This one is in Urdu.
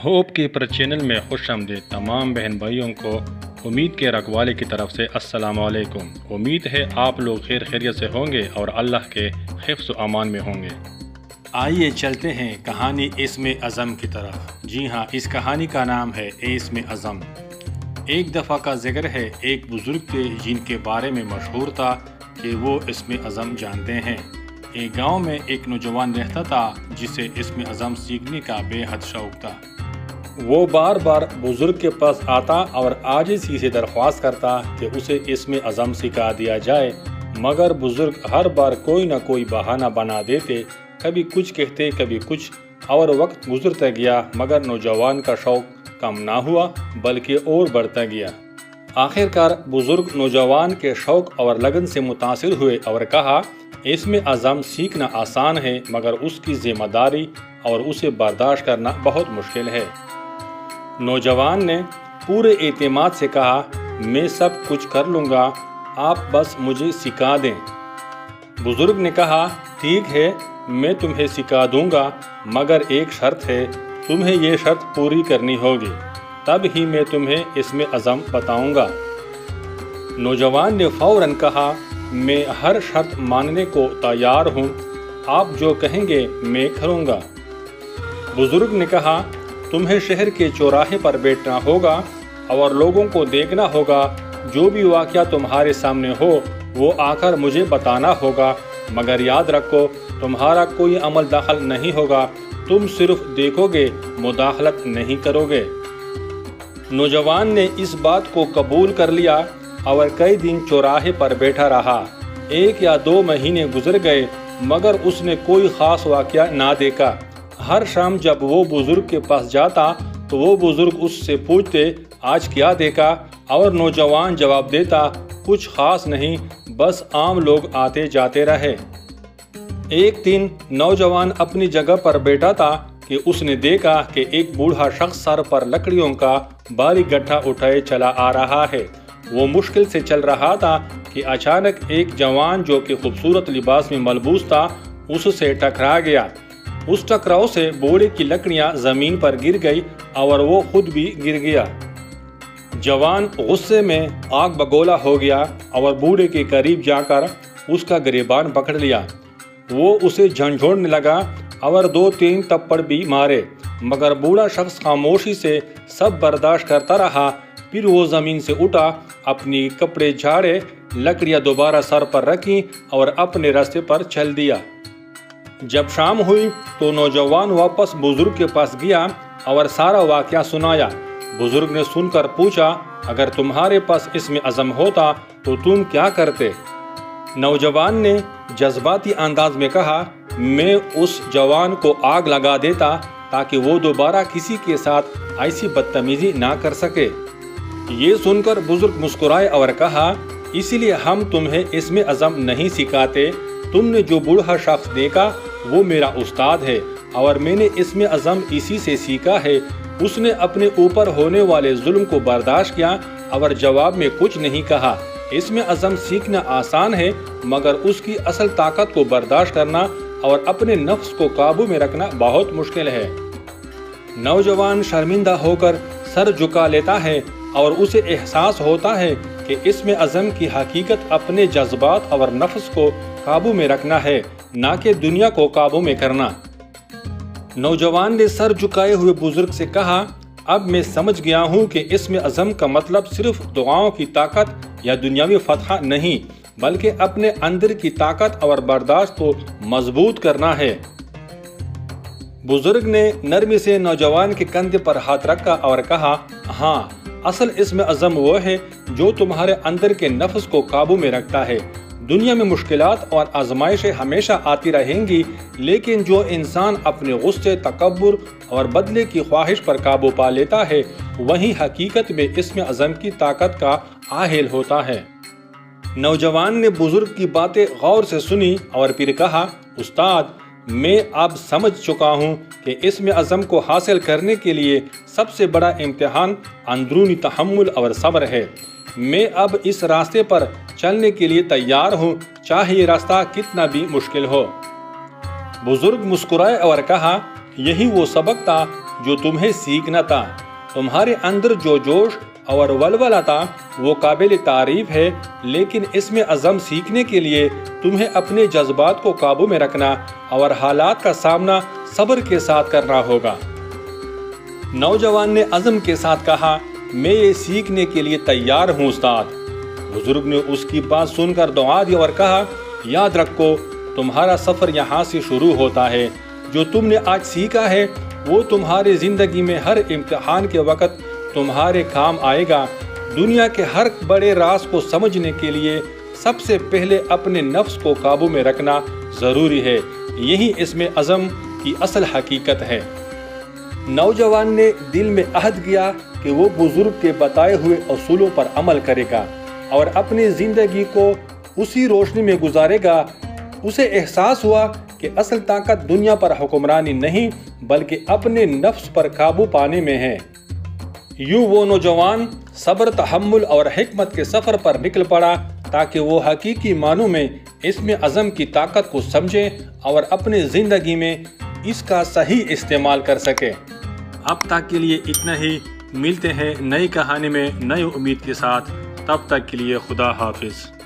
ہوپ کیپر چینل میں خوش آمدید تمام بہن بھائیوں کو امید کے رکھوالے کی طرف سے السلام علیکم۔ امید ہے آپ لوگ خیر خیریت سے ہوں گے اور اللہ کے حفظ و امان میں ہوں گے۔ آئیے چلتے ہیں کہانی اسم اعظم کی طرف۔ جی ہاں، اس کہانی کا نام ہے اسم اعظم۔ ایک دفعہ کا ذکر ہے، ایک بزرگ تھے جن کے بارے میں مشہور تھا کہ وہ اسم اعظم جانتے ہیں۔ ایک گاؤں میں ایک نوجوان رہتا تھا جسے اسم اعظم سیکھنے کا بے حد شوق تھا۔ وہ بار بار بزرگ کے پاس آتا اور عاجزی سے درخواست کرتا کہ اسے اسم اعظم سکھا دیا جائے، مگر بزرگ ہر بار کوئی نہ کوئی بہانہ بنا دیتے، کبھی کچھ کہتے کبھی کچھ، اور وقت گزرتا گیا مگر نوجوان کا شوق کم نہ ہوا بلکہ اور بڑھتا گیا۔ آخرکار بزرگ نوجوان کے شوق اور لگن سے متاثر ہوئے اور کہا، اسم اعظم سیکھنا آسان ہے مگر اس کی ذمہ داری اور اسے برداشت کرنا بہت مشکل ہے۔ نوجوان نے پورے اعتماد سے کہا، میں سب کچھ کر لوں گا، آپ بس مجھے سکھا دیں۔ بزرگ نے کہا، ٹھیک ہے، میں تمہیں سکھا دوں گا، مگر ایک شرط ہے، تمہیں یہ شرط پوری کرنی ہوگی، تب ہی میں تمہیں اسم اعظم بتاؤں گا۔ نوجوان نے فوراً کہا، میں ہر شرط ماننے کو تیار ہوں، آپ جو کہیں گے میں کروں گا۔ بزرگ نے کہا، تمہیں شہر کے چوراہے پر بیٹھنا ہوگا اور لوگوں کو دیکھنا ہوگا، جو بھی واقعہ تمہارے سامنے ہو وہ آ کر مجھے بتانا ہوگا، مگر یاد رکھو تمہارا کوئی عمل دخل نہیں ہوگا، تم صرف دیکھو گے، مداخلت نہیں کرو گے۔ نوجوان نے اس بات کو قبول کر لیا اور کئی دن چوراہے پر بیٹھا رہا۔ 1 یا 2 مہینے گزر گئے مگر اس نے کوئی خاص واقعہ نہ دیکھا۔ ہر شام جب وہ بزرگ کے پاس جاتا تو وہ بزرگ اس سے پوچھتے، آج کیا دیکھا؟ اور نوجوان جواب دیتا، کچھ خاص نہیں، بس عام لوگ آتے جاتے رہے۔ ایک دن نوجوان اپنی جگہ پر بیٹھا تھا کہ اس نے دیکھا کہ ایک بوڑھا شخص سر پر لکڑیوں کا بھاری گٹھا اٹھائے چلا آ رہا ہے۔ وہ مشکل سے چل رہا تھا کہ اچانک ایک جوان جو کہ خوبصورت لباس میں ملبوس تھا اس سے ٹکرا گیا۔ اس ٹکراؤ سے بوڑھے کی لکڑیاں زمین پر گر گئی اور وہ خود بھی گر گیا۔ جوان غصے میں آگ بگولا ہو گیا اور بوڑھے کے قریب جا کر اس کا گریبان پکڑ لیا۔ وہ اسے جھنجھوڑنے لگا اور 2-3 تھپڑ بھی مارے، مگر بوڑھا شخص خاموشی سے سب برداشت کرتا رہا۔ پھر وہ زمین سے اٹھا، اپنی کپڑے جھاڑے، لکڑیاں دوبارہ سر پر رکھیں اور اپنے راستے پر چل دیا۔ جب شام ہوئی تو نوجوان واپس بزرگ کے پاس گیا اور سارا واقعہ سنایا۔ بزرگ نے سن کر پوچھا، اگر تمہارے پاس اسم اعظم ہوتا تو تم کیا کرتے؟ نوجوان نے جذباتی انداز میں کہا، میں اس جوان کو آگ لگا دیتا تاکہ وہ دوبارہ کسی کے ساتھ ایسی بدتمیزی نہ کر سکے۔ یہ سن کر بزرگ مسکرائے اور کہا، اسی لیے ہم تمہیں اسم اعظم نہیں سکھاتے، تم نے جو بوڑھا شخص دیکھا وہ میرا استاد ہے اور میں نے اسم اعظم اسی سے سیکھا ہے۔ اس نے اپنے اوپر ہونے والے ظلم کو برداشت کیا اور جواب میں کچھ نہیں کہا۔ اسم اعظم سیکھنا آسان ہے مگر اس کی اصل طاقت کو برداشت کرنا اور اپنے نفس کو قابو میں رکھنا بہت مشکل ہے۔ نوجوان شرمندہ ہو کر سر جھکا لیتا ہے اور اسے احساس ہوتا ہے کہ اسم اعظم کی حقیقت اپنے جذبات اور نفس کو قابو میں رکھنا ہے، نہ کہ دنیا کو قابو میں کرنا۔ نوجوان نے سر جھکائے ہوئے بزرگ سے کہا، اب میں سمجھ گیا ہوں کہ اسم اعظم کا مطلب صرف دعاؤں کی طاقت یا دنیاوی فتح نہیں، بلکہ اپنے اندر کی طاقت اور برداشت کو مضبوط کرنا ہے۔ بزرگ نے نرمی سے نوجوان کے کندھے پر ہاتھ رکھا اور کہا، ہاں، اصل اسم اعظم وہ ہے جو تمہارے اندر کے نفس کو قابو میں رکھتا ہے۔ دنیا میں مشکلات اور آزمائشیں ہمیشہ آتی رہیں گی، لیکن جو انسان اپنے غصے، تکبر اور بدلے کی خواہش پر قابو پا لیتا ہے وہی حقیقت میں اسم اعظم کی طاقت کا اہل ہوتا ہے۔ نوجوان نے بزرگ کی باتیں غور سے سنی اور پھر کہا، استاد، میں اب سمجھ چکا ہوں کہ اسم اعظم کو حاصل کرنے کے لیے سب سے بڑا امتحان اندرونی تحمل اور صبر ہے۔ میں اب اس راستے پر چلنے کے لیے تیار ہوں، چاہے یہ راستہ کتنا بھی مشکل ہو۔ بزرگ مسکرائے اور کہا، یہی وہ سبق تھا جو تمہیں سیکھنا تھا۔ تمہارے اندر جو جوش اور ولولہ تھا وہ قابل تعریف ہے، لیکن اس میں عزم سیکھنے کے لیے تمہیں اپنے جذبات کو قابو میں رکھنا اور حالات کا سامنا صبر کے ساتھ کرنا ہوگا۔ نوجوان نے عزم کے ساتھ کہا، میں یہ سیکھنے کے لیے تیار ہوں استاد۔ بزرگ نے اس کی بات سن کر دعا دی اور کہا، یاد رکھو تمہارا سفر یہاں سے شروع ہوتا ہے۔ جو تم نے آج سیکھا ہے وہ تمہاری زندگی میں ہر امتحان کے وقت تمہارے کام آئے گا۔ دنیا کے ہر بڑے راز کو سمجھنے کے لیے سب سے پہلے اپنے نفس کو قابو میں رکھنا ضروری ہے۔ یہی اس میں عزم کی اصل حقیقت ہے۔ نوجوان نے دل میں عہد کیا کہ وہ بزرگ کے بتائے ہوئے اصولوں پر عمل کرے گا اور اپنی زندگی کو اسی روشنی میں گزارے گا۔ اسے احساس ہوا کہ اصل طاقت دنیا پر حکمرانی نہیں بلکہ اپنے نفس پر قابو پانے میں ہے۔ یوں وہ نوجوان صبر، تحمل اور حکمت کے سفر پر نکل پڑا تاکہ وہ حقیقی معنوں میں اس میں عزم کی طاقت کو سمجھے اور اپنے زندگی میں اس کا صحیح استعمال کر سکے۔ اب تک کے لیے اتنا ہی، ملتے ہیں نئی کہانی میں نئی امید کے ساتھ، تب تک کے لیے خدا حافظ۔